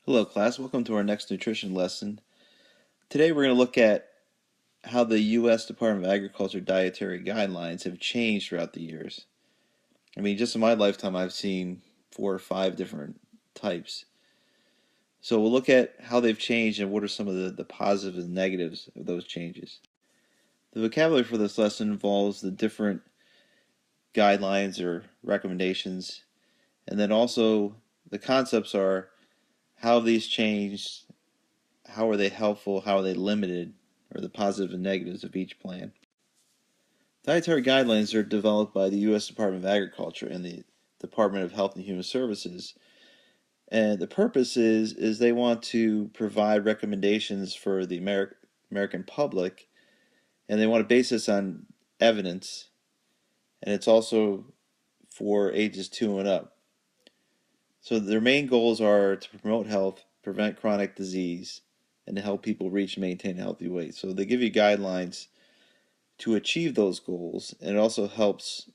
Hello class, welcome to our next nutrition lesson. Today we're going to look at how the U.S. Department of Agriculture dietary guidelines have changed throughout the years. Just in my lifetime I've seen 4 or 5 different types. So we'll look at how they've changed and what are some of the positives and negatives of those changes. The vocabulary for this lesson involves the different guidelines or recommendations, and then also the concepts are how have these changed, how are they helpful, how are they limited, or the positives and negatives of each plan. Dietary guidelines are developed by the U.S. Department of Agriculture and the Department of Health and Human Services. And the purpose is they want to provide recommendations for the American public, and they want to base this on evidence, and it's also for ages 2 and up. So their main goals are to promote health, prevent chronic disease, and to help people reach and maintain a healthy weight. So they give you guidelines to achieve those goals, and it also helps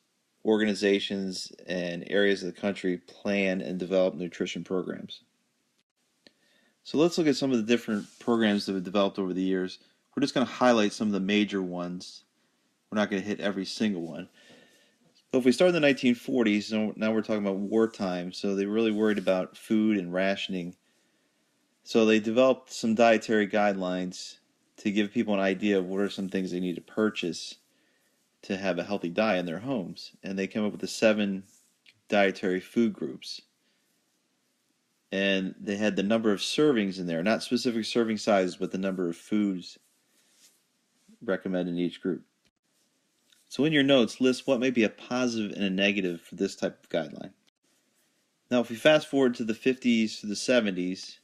organizations and areas of the country plan and develop nutrition programs. So let's look at some of the different programs that have developed over the years. We're just going to highlight some of the major ones. We're not going to hit every single one. So if we start in the 1940s, now we're talking about wartime, so they were really worried about food and rationing. So they developed some dietary guidelines to give people an idea of what are some things they need to purchase to have a healthy diet in their homes. And they came up with the 7 dietary food groups. And they had the number of servings in there, not specific serving sizes, but the number of foods recommended in each group. So in your notes, list what may be a positive and a negative for this type of guideline. Now if we fast forward to the 50s to the 70s,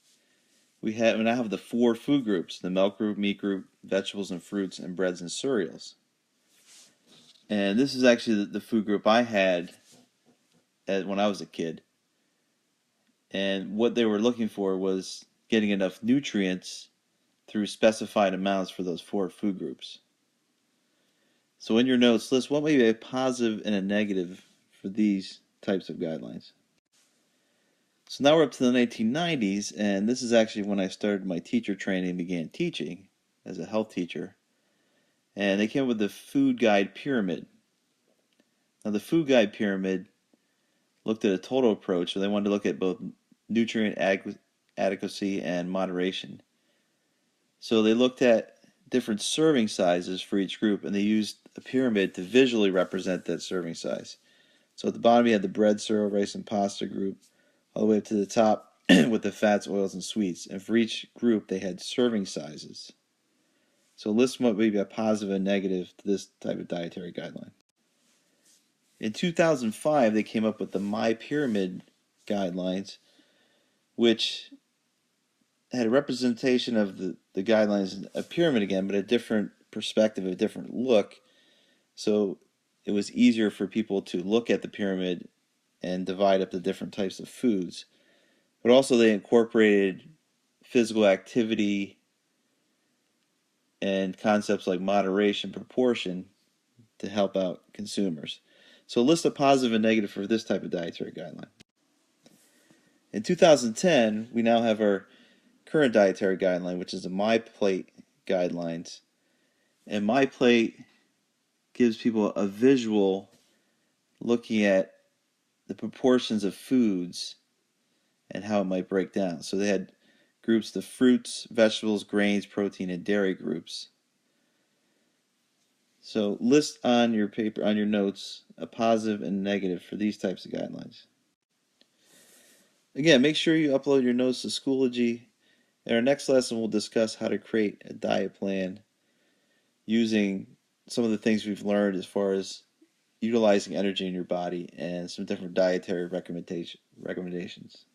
we now have the 4 food groups: the milk group, meat group, vegetables and fruits, and breads and cereals. And this is actually the food group I had when I was a kid. And what they were looking for was getting enough nutrients through specified amounts for those 4 food groups. So in your notes, list what may be a positive and a negative for these types of guidelines. So now we're up to the 1990s, and this is actually when I started my teacher training and began teaching as a health teacher. And they came up with the food guide pyramid. Now the food guide pyramid looked at a total approach, so they wanted to look at both nutrient adequacy and moderation. So they looked at different serving sizes for each group, and they used a pyramid to visually represent that serving size. So at the bottom you had the bread, cereal, rice, and pasta group, all the way up to the top with the fats, oils, and sweets. And for each group they had serving sizes. So list what may be a positive and negative to this type of dietary guideline. In 2005 they came up with the My Pyramid guidelines, which had a representation of the guidelines, a pyramid again, but a different perspective, a different look. So it was easier for people to look at the pyramid and divide up the different types of foods. But also they incorporated physical activity and concepts like moderation, proportion to help out consumers. So list a positive and negative for this type of dietary guideline. In 2010, we now have our current dietary guideline, which is the My Plate guidelines. And My Plate gives people a visual looking at the proportions of foods and how it might break down. So they had groups, the fruits, vegetables, grains, protein, and dairy groups. So list on your paper, on your notes, a positive and negative for these types of guidelines. Again, make sure you upload your notes to Schoology. In our next lesson, we'll discuss how to create a diet plan using some of the things we've learned as far as utilizing energy in your body and some different dietary recommendations.